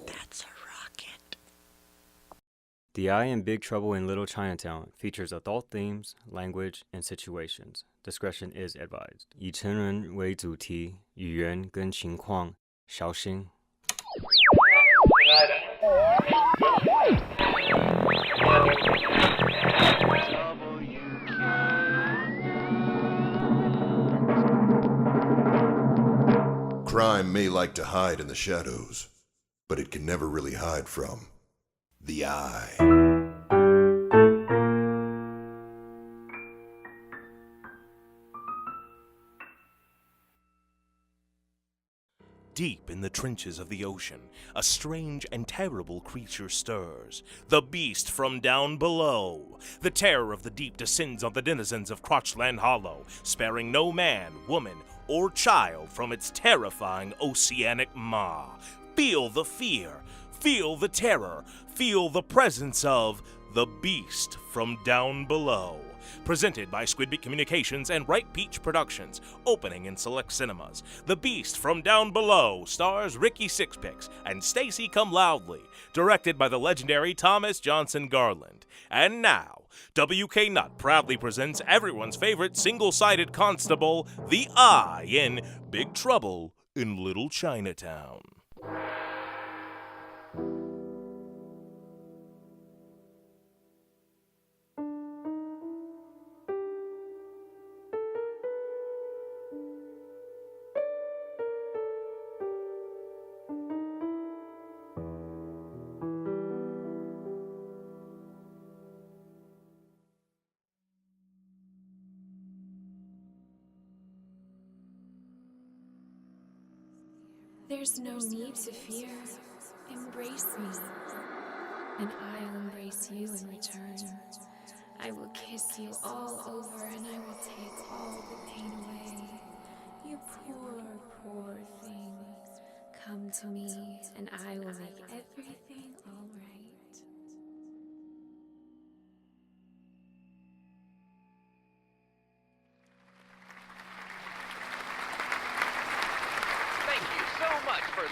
That's a rocket. The Eye in Big Trouble in Little Chinatown features adult themes, language, and situations. Discretion is advised. 以成人为主题，语言跟情况小心。Crime may like to hide in the shadows, but it can never really hide from the eye. Deep in the trenches of the ocean, a strange and terrible creature stirs. The beast from down below. The terror of the deep descends on the denizens of Crotchland Hollow, sparing no man, woman, or child from its terrifying oceanic maw. Feel the fear, feel the terror, feel the presence of the beast from down below. Presented by Squidbeak Communications and Ripe Peach Productions, opening in select cinemas. The Beast from Down Below stars Ricky Sixpicks and Stacy Come Loudly, directed by the legendary Thomas Johnson Garland. And now, WK Nut proudly presents everyone's favorite single-sided constable, the Eye in Big Trouble in Little Chinatown. There's no need to fear. Embrace me, and I'll embrace you in return. I will kiss you all over, and I will take all the pain away. You poor, poor thing. Come to me, and I will make everything all right.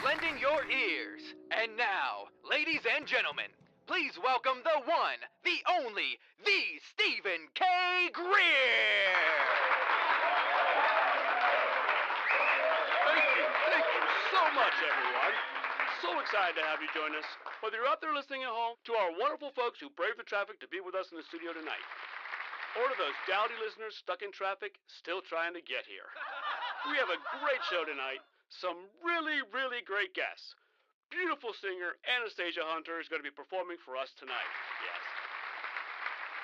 Lending your ears. And now, ladies and gentlemen, please welcome the one, the only, the Stephen K. Greer! Thank you so much, everyone. So excited to have you join us, whether you're out there listening at home, to our wonderful folks who braved the traffic to be with us in the studio tonight, or to those dowdy listeners stuck in traffic, still trying to get here. We have a great show tonight. Some really, really great guests. Beautiful singer Anastasia Hunter is going to be performing for us tonight. Yes.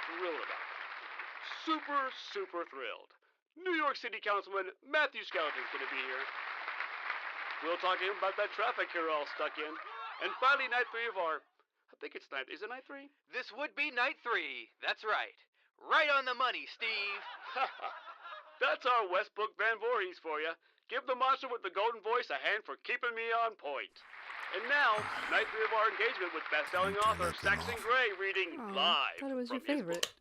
Thrilled about it. Super thrilled. New York City Councilman Matthew Skeleton is going to be here. We'll talk to him about that traffic here all stuck in. And finally, night 3 of our... Is it night 3? This would be night 3. That's right. Right on the money, Steve. That's our Westbrook Van Voorhees for you. Give the monster with the golden voice a hand for keeping me on point. And now, night 3 of our engagement with best-selling author Saxon Gray reading live. I thought it was your favorite.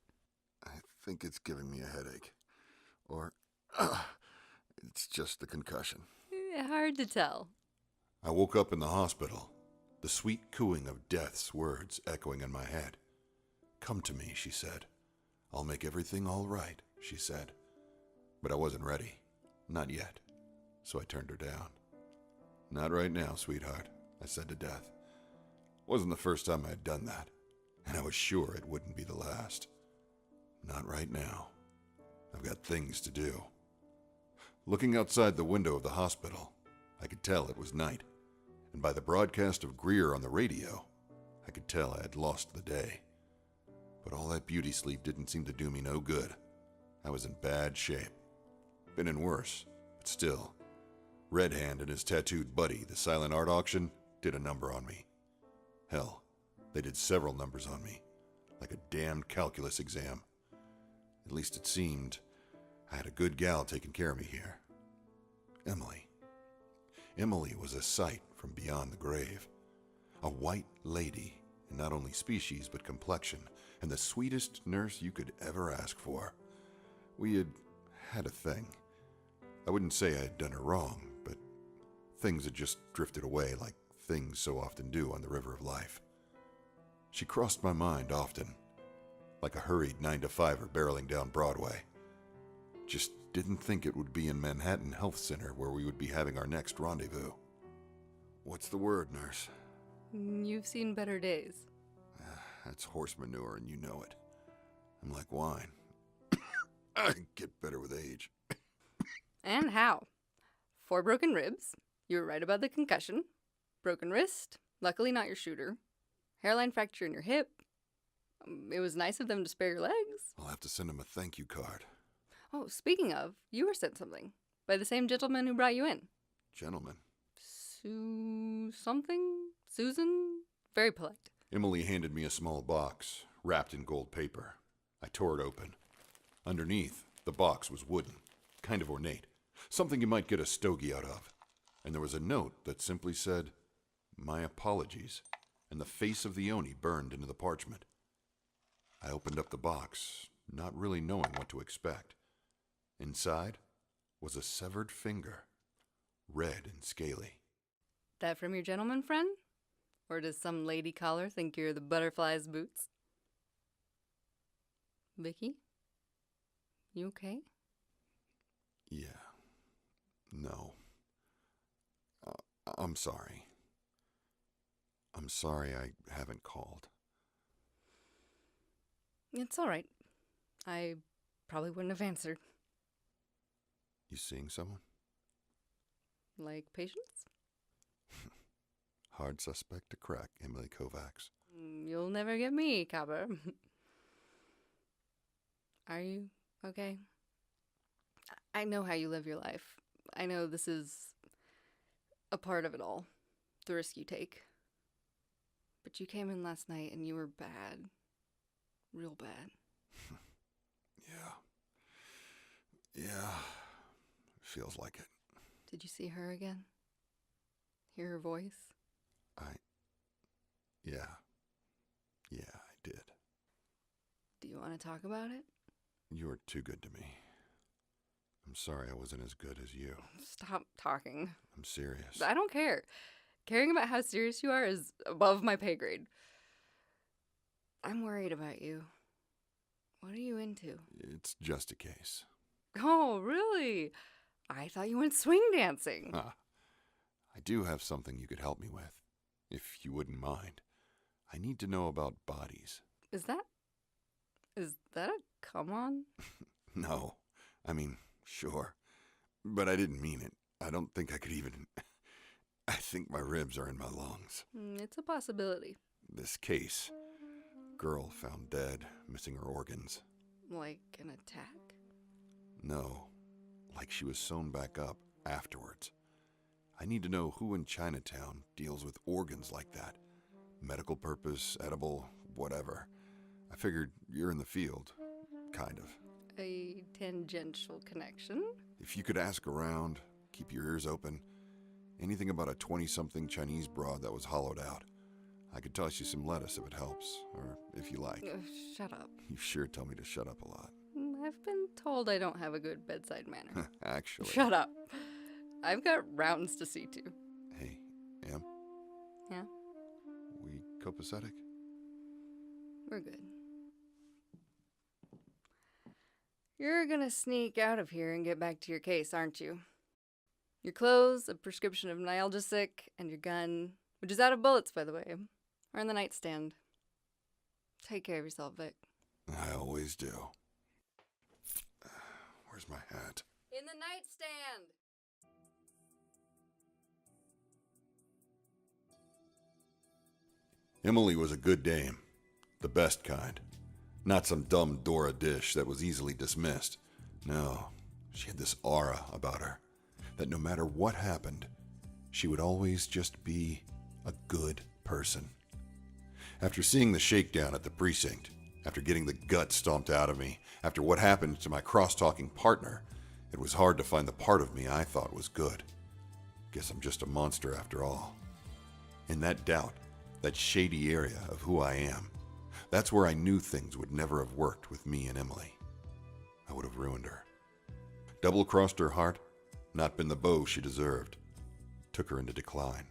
I think it's giving me a headache. Or, it's just the concussion. Hard to tell. I woke up in the hospital, the sweet cooing of death's words echoing in my head. Come to me, she said. I'll make everything all right, she said. But I wasn't ready. Not yet. So I turned her down. Not right now, sweetheart, I said to death. Wasn't the first time I had done that, and I was sure it wouldn't be the last. Not right now. I've got things to do. Looking outside the window of the hospital, I could tell it was night, and by the broadcast of Greer on the radio, I could tell I had lost the day. But all that beauty sleep didn't seem to do me no good. I was in bad shape. Been in worse, but still. Red Hand and his tattooed buddy, the silent art auction, did a number on me. Hell, they did several numbers on me, like a damned calculus exam. At least it seemed I had a good gal taking care of me here. Emily. Emily was a sight from beyond the grave. A white lady, in not only species but complexion, and the sweetest nurse you could ever ask for. We had a thing. I wouldn't say I had done her wrong, but Things had just drifted away like things so often do on the river of life. She crossed my mind often, like a hurried 9-to-5er barreling down Broadway. Just didn't think it would be in Manhattan Health Center where we would be having our next rendezvous. What's the word, nurse? You've seen better days. That's horse manure and you know it. I'm like wine. I get better with age. And how? 4 broken ribs. You were right about the concussion. Broken wrist. Luckily not your shooter. Hairline fracture in your hip. It was nice of them to spare your legs. I'll have to send him a thank you card. Oh, speaking of, you were sent something. By the same gentleman who brought you in. Gentlemen. Something? Susan? Very polite. Emily handed me a small box, wrapped in gold paper. I tore it open. Underneath, the box was wooden, kind of ornate. Something you might get a stogie out of. And there was a note that simply said, "My apologies," and the face of the Oni burned into the parchment. I opened up the box, not really knowing what to expect. Inside was a severed finger, red and scaly. That from your gentleman friend? Or does some lady caller think you're the butterfly's boots? Vicky? You okay? Yeah. No. I'm sorry. I'm sorry I haven't called. It's all right. I probably wouldn't have answered. You seeing someone? Like Patience? Hard suspect to crack, Emily Kovacs. You'll never get me, copper. Are you okay? I know how you live your life. I know this is a part of it all, the risk you take. But you came in last night and you were bad. Real bad. Yeah. Feels like it. Did you see her again? Hear her voice? Yeah, I did. Do you want to talk about it? You were too good to me. I'm sorry I wasn't as good as you. Stop talking. I'm serious. I don't care. Caring about how serious you are is above my pay grade. I'm worried about you. What are you into? It's just a case. Oh, really? I thought you went swing dancing. I do have something you could help me with, if you wouldn't mind. I need to know about bodies. Is that a come on? No. I mean, sure. But I didn't mean it. I don't think I could even... I think my ribs are in my lungs. It's a possibility. This case. Girl found dead, missing her organs. Like an attack? No. Like she was sewn back up afterwards. I need to know who in Chinatown deals with organs like that. Medical purpose, edible, whatever. I figured you're in the field. Kind of. A tangential connection? If you could ask around, keep your ears open. Anything about a 20-something Chinese broad that was hollowed out. I could toss you some lettuce if it helps, or if you like. Shut up. You sure tell me to shut up a lot. I've been told I don't have a good bedside manner. Actually. Shut up. I've got rounds to see to. Hey, Em? Yeah? We copacetic? We're good. You're gonna sneak out of here and get back to your case, aren't you? Your clothes, a prescription of Nialgesic, and your gun, which is out of bullets, by the way, are in the nightstand. Take care of yourself, Vic. I always do. Where's my hat? In the nightstand! Emily was a good dame. The best kind. Not some dumb Dora dish that was easily dismissed. No, she had this aura about her that no matter what happened, she would always just be a good person. After seeing the shakedown at the precinct, after getting the gut stomped out of me, after what happened to my cross-talking partner, it was hard to find the part of me I thought was good. Guess I'm just a monster after all. In that doubt, that shady area of who I am, that's where I knew things would never have worked with me and Emily. I would have ruined her. Double-crossed her heart, not been the beau she deserved. took her into decline.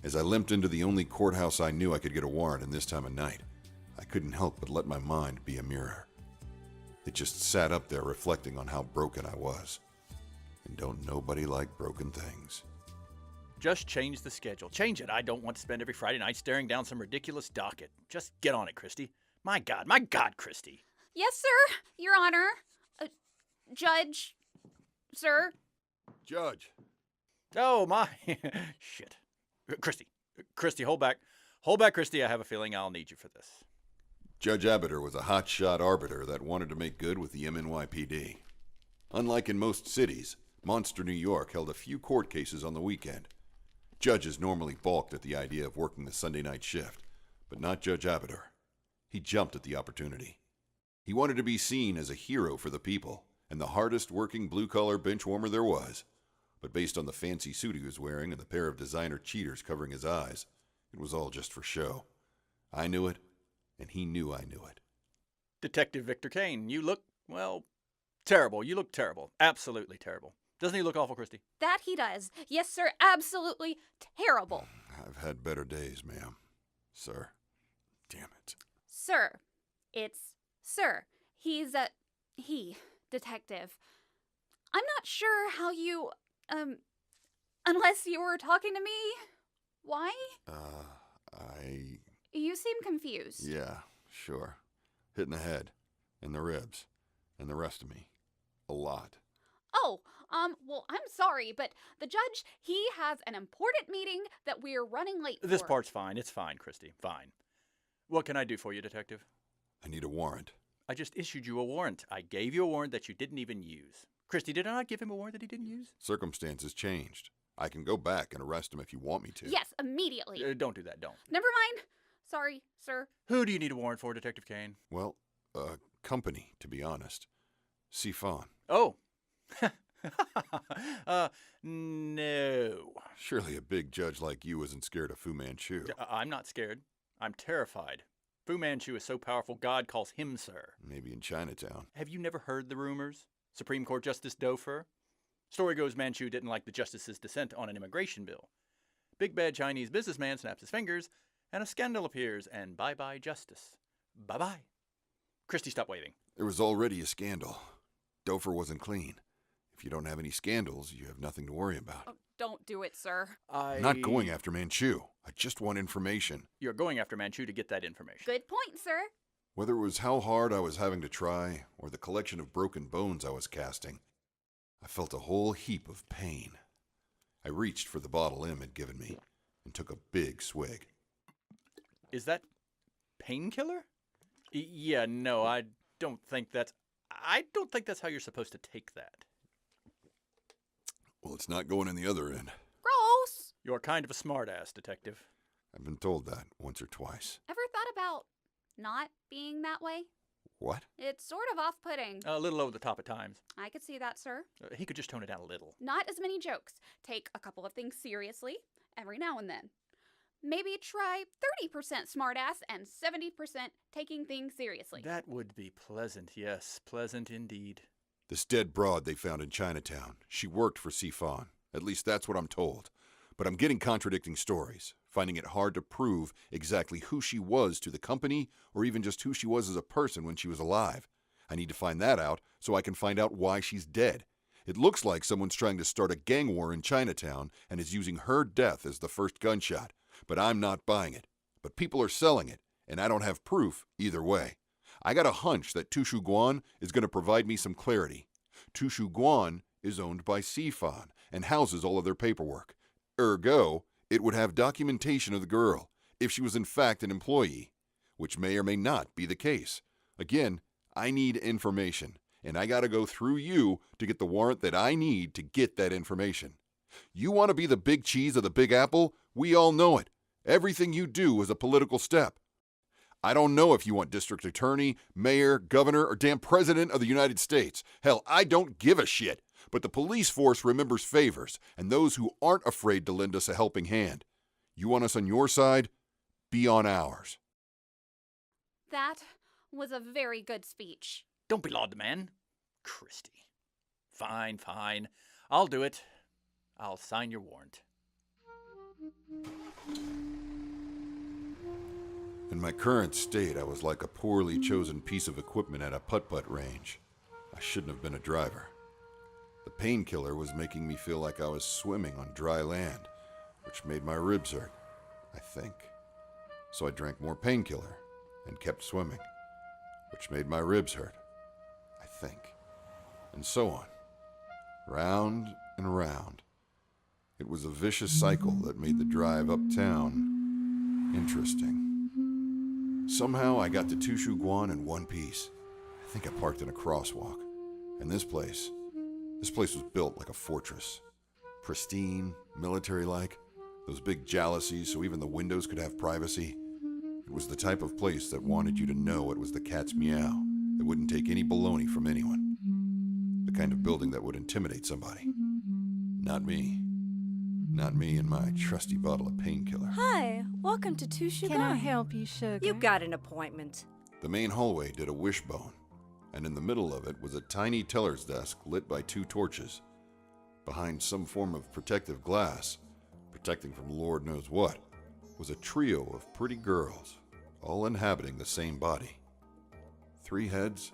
As I limped into the only courthouse I knew I could get a warrant in this time of night, I couldn't help but let my mind be a mirror. It just sat up there reflecting on how broken I was. And don't nobody like broken things. Just change the schedule. Change it. I don't want to spend every Friday night staring down some ridiculous docket. Just get on it, Christy. My God, Christy. Yes, sir, Your Honor. Judge, sir. Judge! Oh, my. Shit. Christy, hold back. Hold back, Christy. I have a feeling I'll need you for this. Judge Abiter was a hotshot arbiter that wanted to make good with the MNYPD. Unlike in most cities, Monster New York held a few court cases on the weekend. Judges normally balked at the idea of working the Sunday night shift, but not Judge Abiter. He jumped at the opportunity. He wanted to be seen as a hero for the people, and the hardest working blue-collar benchwarmer there was. But based on the fancy suit he was wearing and the pair of designer cheaters covering his eyes, it was all just for show. I knew it, and he knew I knew it. Detective Victor Kane, you look, well, terrible. You look terrible. Absolutely terrible. Doesn't he look awful, Christy? That he does. Yes, sir, absolutely terrible. I've had better days, ma'am. Sir. Damn it. Sir. It's sir. He's he, detective. I'm not sure how you, unless you were talking to me. Why? You seem confused. Yeah, sure. Hit in the head, and the ribs, and the rest of me. A lot. Oh, well, I'm sorry, but the judge, he has an important meeting that we're running late for. This part's fine. It's fine, Christy. Fine. What can I do for you, Detective? I need a warrant. I just issued you a warrant. I gave you a warrant that you didn't even use. Christy, did I not give him a warrant that he didn't use? Circumstances changed. I can go back and arrest him if you want me to. Yes, immediately. Don't do that. Don't. Never mind. Sorry, sir. Who do you need a warrant for, Detective Kane? Well, company, to be honest. Sifan. Oh. No. Surely a big judge like you isn't scared of Fu Manchu. I'm not scared. I'm terrified. Fu Manchu is so powerful, God calls him sir. Maybe in Chinatown. Have you never heard the rumors? Supreme Court Justice Dofer? Story goes Manchu didn't like the justice's dissent on an immigration bill. Big bad Chinese businessman snaps his fingers, and a scandal appears, and bye-bye justice. Bye-bye. Christy, stop waving. There was already a scandal. Dofer wasn't clean. If you don't have any scandals, you have nothing to worry about. Oh, don't do it, sir. I'm not going after Manchu. I just want information. You're going after Manchu to get that information. Good point, sir. Whether it was how hard I was having to try, or the collection of broken bones I was casting, I felt a whole heap of pain. I reached for the bottle M had given me, and took a big swig. Is that painkiller? Yeah, no, I don't think that's how you're supposed to take that. Well, it's not going in the other end. Gross. You're kind of a smartass, Detective. I've been told that once or twice. Ever thought about not being that way? What? It's sort of off-putting. A little over the top at times. I could see that, sir. He could just tone it down a little. Not as many jokes. Take a couple of things seriously every now and then. Maybe try 30% smartass and 70% taking things seriously. That would be pleasant, yes. Pleasant indeed. This dead broad they found in Chinatown. She worked for Sifan. At least that's what I'm told. But I'm getting contradicting stories, finding it hard to prove exactly who she was to the company or even just who she was as a person when she was alive. I need to find that out so I can find out why she's dead. It looks like someone's trying to start a gang war in Chinatown and is using her death as the first gunshot. But I'm not buying it. But people are selling it, and I don't have proof either way. I got a hunch that Tushu Guan is going to provide me some clarity. Tushu Guan is owned by Sifan and houses all of their paperwork. Ergo, it would have documentation of the girl, if she was in fact an employee, which may or may not be the case. Again, I need information, and I gotta go through you to get the warrant that I need to get that information. You want to be the big cheese of the Big Apple? We all know it. Everything you do is a political step. I don't know if you want district attorney, mayor, governor, or damn president of the United States. Hell, I don't give a shit. But the police force remembers favors, and those who aren't afraid to lend us a helping hand. You want us on your side? Be on ours. That was a very good speech. Don't be laud the man. Christy. Fine. I'll do it. I'll sign your warrant. In my current state, I was like a poorly chosen piece of equipment at a putt-putt range. I shouldn't have been a driver. The painkiller was making me feel like I was swimming on dry land, which made my ribs hurt, I think. So I drank more painkiller and kept swimming, which made my ribs hurt, I think. And so on, round and round. It was a vicious cycle that made the drive uptown interesting. Somehow I got to Tushu Guan in one piece. I think I parked in a crosswalk. And this place was built like a fortress. Pristine, military-like, those big jalousies so even the windows could have privacy. It was the type of place that wanted you to know it was the cat's meow, that wouldn't take any baloney from anyone. The kind of building that would intimidate somebody. Not me. Not me and my trusty bottle of painkiller. Hi, welcome to Tushu Can I Guan. help you, sugar? You got an appointment. The main hallway did a wishbone, and in the middle of it was a tiny teller's desk lit by 2 torches. Behind some form of protective glass, protecting from Lord knows what, was a trio of pretty girls, all inhabiting the same body. 3 heads,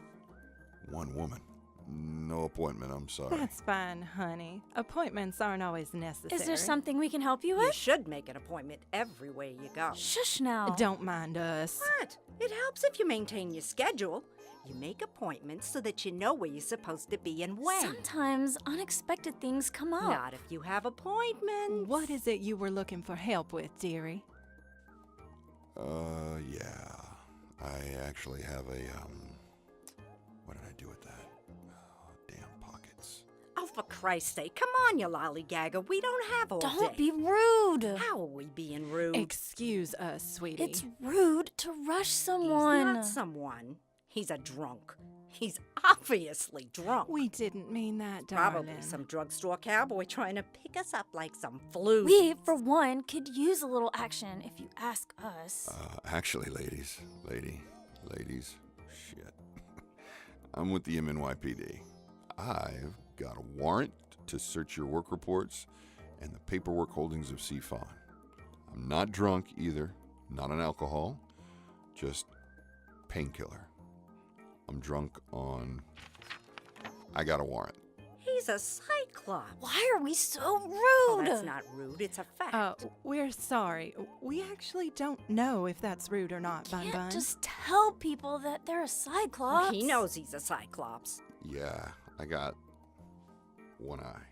1 woman. No appointment, I'm sorry. That's fine, honey. Appointments aren't always necessary. Is there something we can help you You with? should make an appointment everywhere you go. Shush now. Don't mind us. What? It helps if you maintain your schedule. You make appointments so that you know where you're supposed to be and when. Sometimes unexpected things come up. Not if you have appointments. What is it you were looking for help with, dearie? Yeah. I actually have a, what did I do with that? Damn pockets. Oh, for Christ's sake, come on, you lollygagger. We don't have all Don't day. be rude. How are we being rude? Excuse us, sweetie. It's rude to rush He's someone. not someone. He's a drunk. He's obviously drunk. We didn't mean that, darling. Probably some drugstore cowboy trying to pick us up like some flu. We, for one, could use a little action if you ask us. Actually, ladies, shit. I'm with the MNYPD. I've got a warrant to search your work reports and the paperwork holdings of C-Fawn. I'm not drunk either, not on alcohol, just painkiller. I'm drunk on... I got a warrant. He's a cyclops. Why are we so rude? Oh, that's not rude. It's a fact. We're sorry. We actually don't know if that's rude or not, Bun Can't Bun. just tell people that they're a cyclops. He knows he's a cyclops. Yeah, I got one eye.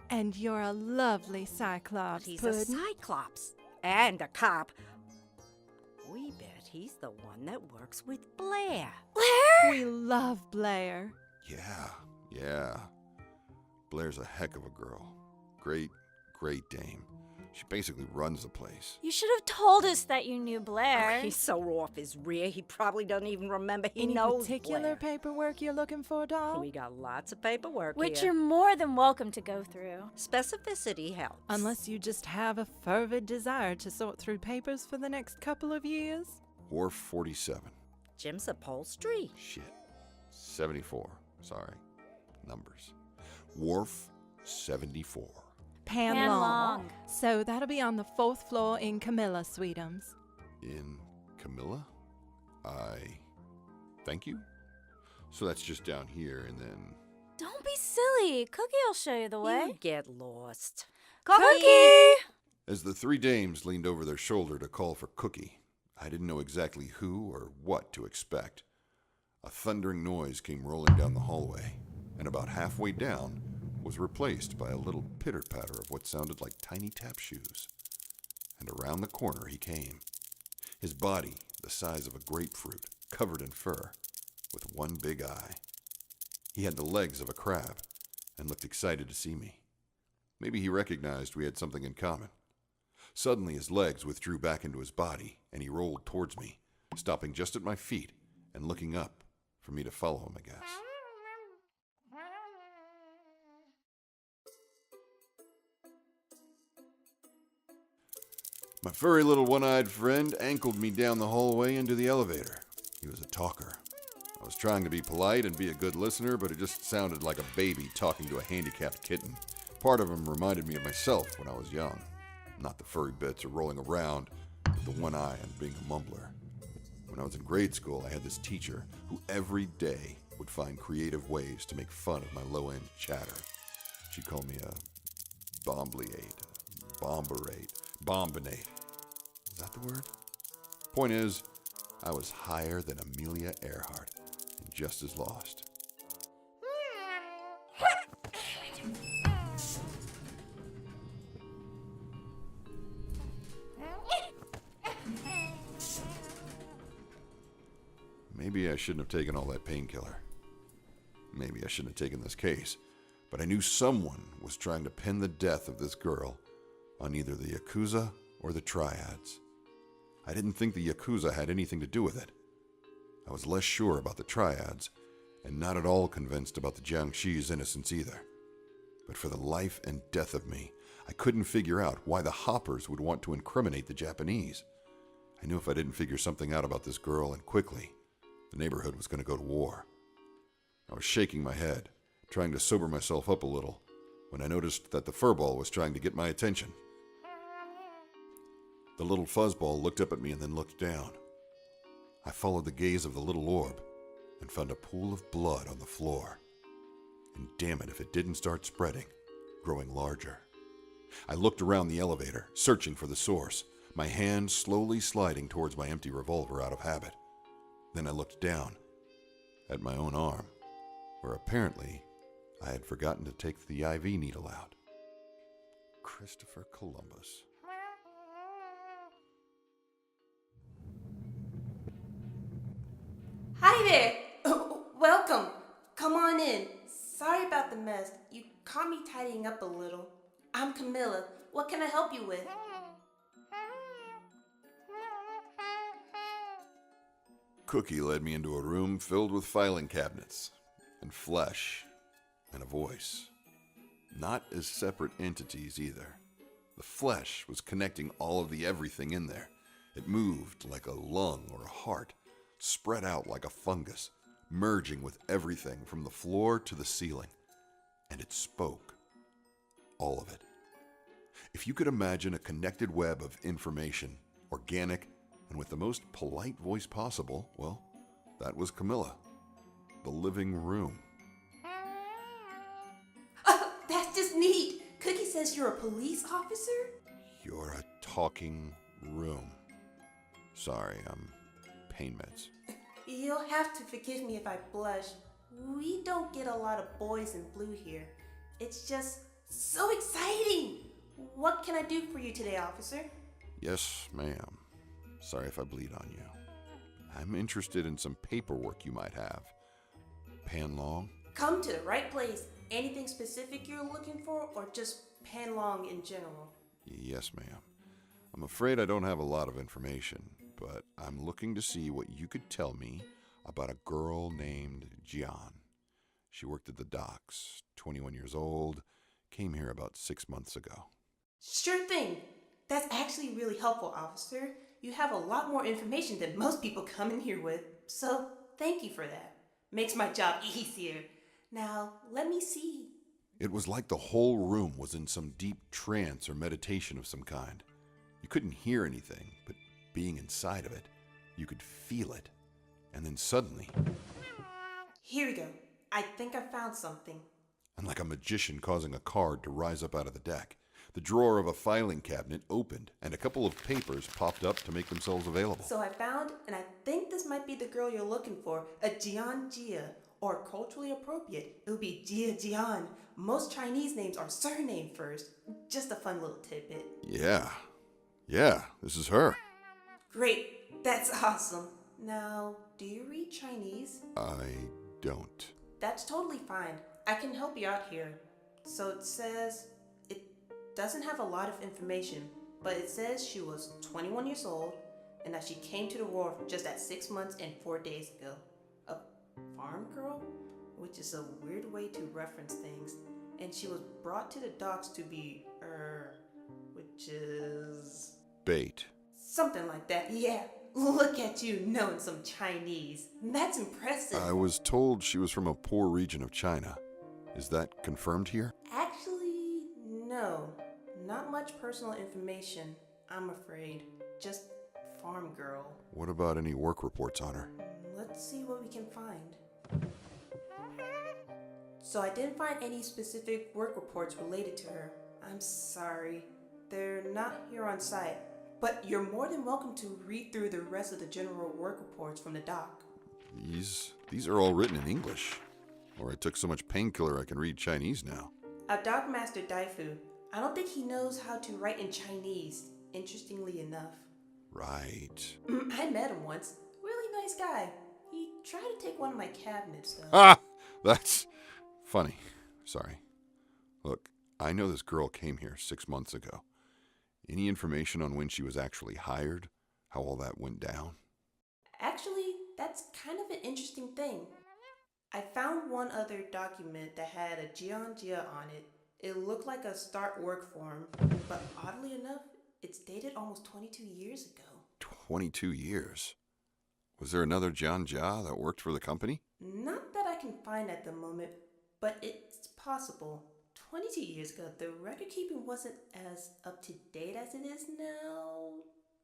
And you're a lovely cyclops, He's Puddin'. a cyclops. And a cop. We bet he's the one that works with Blair. Blair? We love Blair. Yeah. Blair's a heck of a girl. Great dame. She basically runs the place. You should have told us that you knew Blair. Oh, he's so off his rear, he probably doesn't even remember he Any knows particular Blair. paperwork you're looking for, doll? We got lots of paperwork Which here. you're more than welcome to go through. Specificity helps. Unless you just have a fervid desire to sort through papers for the next couple of years. Wharf 47. Jim's upholstery. Shit. 74. Sorry. Numbers. Wharf 74. Pan Pan long. long. So that'll be on the 4th floor in Camilla Sweetums. In Camilla? Thank you? So that's just down here and then... Don't be silly. Cookie will show you the way. You get lost. Cookie! As the 3 dames leaned over their shoulder to call for Cookie, I didn't know exactly who or what to expect. A thundering noise came rolling down the hallway, and about halfway down was replaced by a little pitter-patter of what sounded like tiny tap shoes. And around the corner he came, his body the size of a grapefruit, covered in fur, with one big eye. He had the legs of a crab, and looked excited to see me. Maybe he recognized we had something in common. Suddenly his legs withdrew back into his body, and he rolled towards me, stopping just at my feet and looking up for me to follow him, I guess. My furry little one-eyed friend ankled me down the hallway into the elevator. He was a talker. I was trying to be polite and be a good listener, but it just sounded like a baby talking to a handicapped kitten. Part of them reminded me of myself when I was young. Not the furry bits or rolling around with the one eye and being a mumbler. When I was in grade school, I had this teacher who every day would find creative ways to make fun of my low-end chatter. She'd call me a bombliate, bomberate, bombinate. Is that the word? Point is, I was higher than Amelia Earhart and just as lost. Maybe I shouldn't have taken all that painkiller. Maybe I shouldn't have taken this case. But I knew someone was trying to pin the death of this girl on either the Yakuza or the Triads. I didn't think the Yakuza had anything to do with it. I was less sure about the Triads, and not at all convinced about the Jiangxi's innocence either. But for the life and death of me, I couldn't figure out why the Hoppers would want to incriminate the Japanese. I knew if I didn't figure something out about this girl, and quickly, the neighborhood was going to go to war. I was shaking my head, trying to sober myself up a little, when I noticed that the furball was trying to get my attention. The little fuzzball looked up at me and then looked down. I followed the gaze of the little orb and found a pool of blood on the floor. And damn it if it didn't start spreading, growing larger. I looked around the elevator, searching for the source, my hand slowly sliding towards my empty revolver out of habit. Then I looked down at my own arm, where apparently I had forgotten to take the IV needle out. Christopher Columbus. Hi there! Welcome! Come on in. Sorry about the mess. You caught me tidying up a little. I'm Camilla. What can I help you with? Cookie led me into a room filled with filing cabinets, and flesh, and a voice. Not as separate entities either. The flesh was connecting all of the everything in there. It moved like a lung or a heart, spread out like a fungus, merging with everything from the floor to the ceiling. And it spoke. All of it. If you could imagine a connected web of information, organic, and with the most polite voice possible, well, that was Camilla. The living room. That's just neat. Cookie says you're a police officer? You're a talking room. Sorry, I'm pain meds. You'll have to forgive me if I blush. We don't get a lot of boys in blue here. It's just so exciting. What can I do for you today, officer? Yes, ma'am. Sorry if I bleed on you. I'm interested in some paperwork you might have. Panlong? Come to the right place. Anything specific you're looking for, or just Panlong in general? Yes, ma'am. I'm afraid I don't have a lot of information, but I'm looking to see what you could tell me about a girl named Jian. She worked at the docks, 21 years old, came here about 6 months ago. Sure thing. That's actually really helpful, officer. You have a lot more information than most people come in here with, so thank you for that. Makes my job easier. Now, let me see. It was like the whole room was in some deep trance or meditation of some kind. You couldn't hear anything, but being inside of it, you could feel it. And then suddenly... Here we go. I think I found something. And like a magician causing a card to rise up out of the deck, the drawer of a filing cabinet opened, and a couple of papers popped up to make themselves available. So I found, and I think this might be the girl you're looking for, a Jian Jia, or culturally appropriate. It would be Jia Jian. Most Chinese names are surname first. Just a fun little tidbit. Yeah, this is her. Great, that's awesome. Now, do you read Chinese? I don't. That's totally fine. I can help you out here. So it says, it doesn't have a lot of information, but it says she was 21 years old and that she came to the wharf just at 6 months and 4 days ago. A farm girl? Which is a weird way to reference things. And she was brought to the docks to be, which is... Bait. Something like that, yeah. Look at you knowing some Chinese. That's impressive. I was told she was from a poor region of China. Is that confirmed here? Actually, No, not much personal information, I'm afraid. Just farm girl. What about any work reports on her? Let's see what we can find. So I didn't find any specific work reports related to her. I'm sorry. They're not here on site. But you're more than welcome to read through the rest of the general work reports from the doc. These are all written in English. Or I took so much painkiller I can read Chinese now. Our doc master Daifu, I don't think he knows how to write in Chinese, interestingly enough. Right. I met him once. Really nice guy. He tried to take one of my cabinets, though. Ah! That's funny. Sorry. Look, I know this girl came here 6 months ago. Any information on when she was actually hired? How all that went down? Actually, that's kind of an interesting thing. I found one other document that had a Jianjia on it. It looked like a start work form, but oddly enough, it's dated almost 22 years ago. 22 years? Was there another John Jia that worked for the company? Not that I can find at the moment, but it's possible. 22 years ago, the record keeping wasn't as up to date as it is now.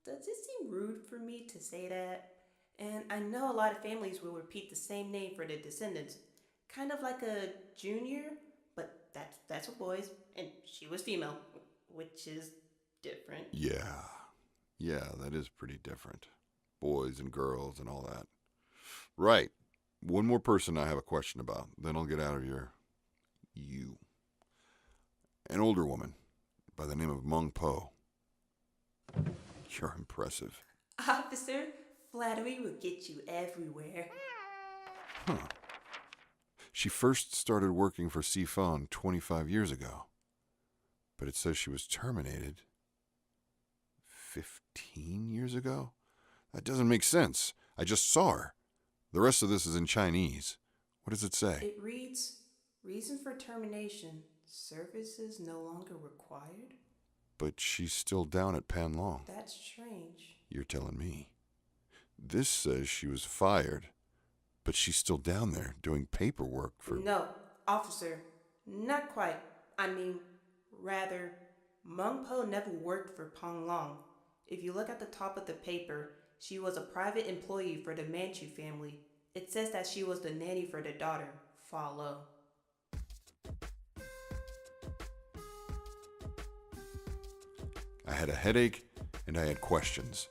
Does it seem rude for me to say that? And I know a lot of families will repeat the same name for their descendants. Kind of like a junior, but that's for boys, and she was female, which is different. Yeah, that is pretty different. Boys and girls and all that. Right. One more person I have a question about, then I'll get out of you. An older woman by the name of Meng Po. You're impressive. Officer, flattery will get you everywhere. Huh. She first started working for Sifan 25 years ago. But it says she was terminated 15 years ago? That doesn't make sense. I just saw her. The rest of this is in Chinese. What does it say? It reads, reason for termination, services no longer required? But she's still down at Panlong. That's strange. You're telling me. This says she was fired, but she's still down there doing paperwork for... No, officer, not quite. I mean, rather, Meng Po never worked for Panlong. If you look at the top of the paper, she was a private employee for the Manchu family. It says that she was the nanny for their daughter, Fa Lo. I had a headache, and I had questions.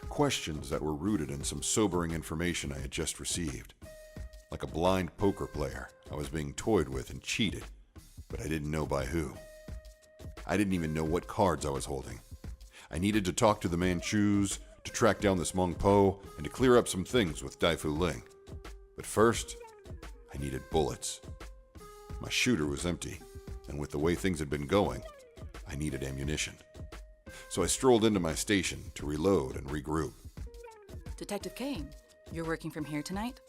Questions that were rooted in some sobering information I had just received. Like a blind poker player, I was being toyed with and cheated, but I didn't know by who. I didn't even know what cards I was holding. I needed to talk to the Manchus, to track down this Meng Po, and to clear up some things with Daifu Ling. But first, I needed bullets. My shooter was empty, and with the way things had been going, I needed ammunition. So I strolled into my station to reload and regroup. Detective Kane, you're working from here tonight?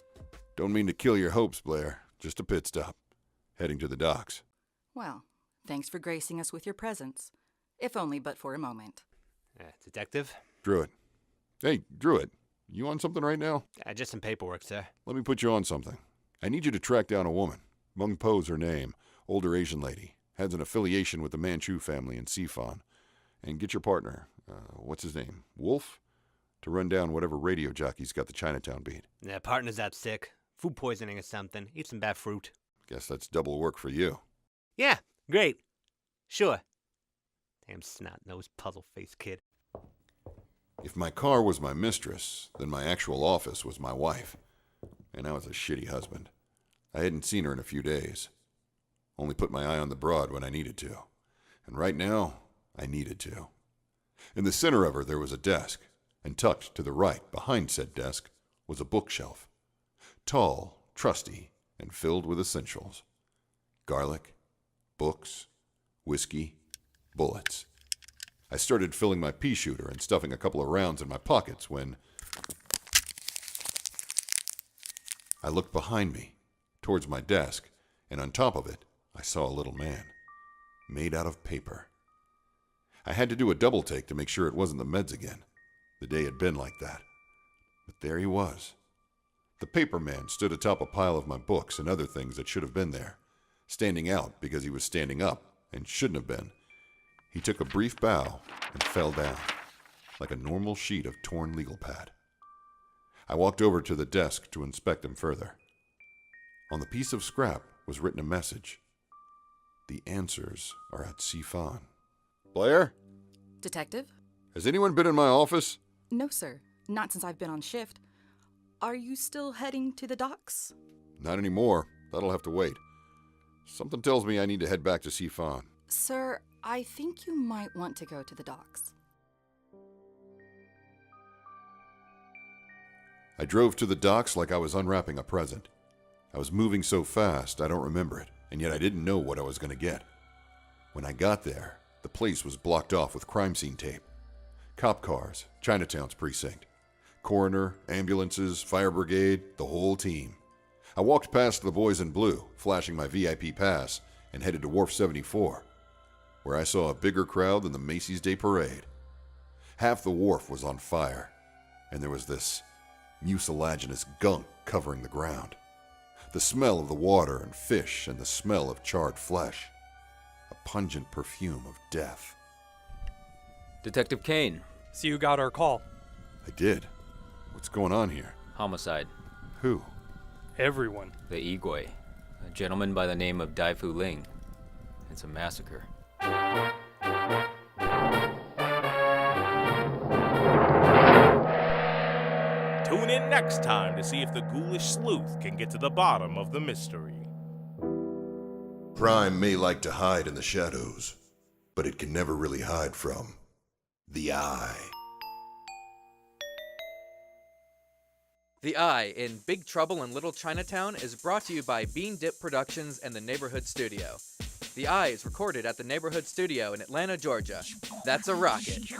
Don't mean to kill your hopes, Blair. Just a pit stop. Heading to the docks. Well, thanks for gracing us with your presence. If only but for a moment. Detective? Druid. Hey, Druid. You on something right now? Just some paperwork, sir. Let me put you on something. I need you to track down a woman. Meng Po's her name. Older Asian lady. Has an affiliation with the Manchu family in Sifan. And get your partner, what's his name, Wolf, to run down whatever radio jockey's got the Chinatown beat. Partner's out sick. Food poisoning or something. Eat some bad fruit. Guess that's double work for you. Yeah, great. Sure. Damn snot-nosed puzzle-faced kid. If my car was my mistress, then my actual office was my wife. And I was a shitty husband. I hadn't seen her in a few days. Only put my eye on the broad when I needed to. And right now, I needed to. In the center of her, there was a desk, and tucked to the right, behind said desk, was a bookshelf. Tall, trusty, and filled with essentials. Garlic, books, whiskey, bullets. I started filling my pea shooter and stuffing a couple of rounds in my pockets when I looked behind me, towards my desk, and on top of it, I saw a little man, made out of paper. I had to do a double take to make sure it wasn't the meds again. The day had been like that. But there he was. The paper man stood atop a pile of my books and other things that should have been there, standing out because he was standing up and shouldn't have been. He took a brief bow and fell down, like a normal sheet of torn legal pad. I walked over to the desk to inspect him further. On the piece of scrap was written a message. The answers are at Sifan. Blair? Detective? Has anyone been in my office? No, sir. Not since I've been on shift. Are you still heading to the docks? Not anymore. That'll have to wait. Something tells me I need to head back to Sifan. Sir, I think you might want to go to the docks. I drove to the docks like I was unwrapping a present. I was moving so fast I don't remember it, and yet I didn't know what I was going to get. When I got there, the place was blocked off with crime scene tape. Cop cars, Chinatown's precinct. Coroner, ambulances, fire brigade, the whole team. I walked past the boys in blue, flashing my VIP pass, and headed to Wharf 74, where I saw a bigger crowd than the Macy's Day Parade. Half the wharf was on fire, and there was this mucilaginous gunk covering the ground. The smell of the water and fish and the smell of charred flesh. A pungent perfume of death. Detective Kane. So you got our call. I did. What's going on here? Homicide. Who? Everyone. The Igwe. A gentleman by the name of Dai Fu Ling. It's a massacre. Tune in next time to see if the ghoulish sleuth can get to the bottom of the mystery. Crime may like to hide in the shadows, but it can never really hide from the Eye. The Eye in Big Trouble in Little Chinatown is brought to you by Bean Dip Productions and the Neighborhood Studio. The Eye is recorded at the Neighborhood Studio in Atlanta, Georgia. That's a rocket.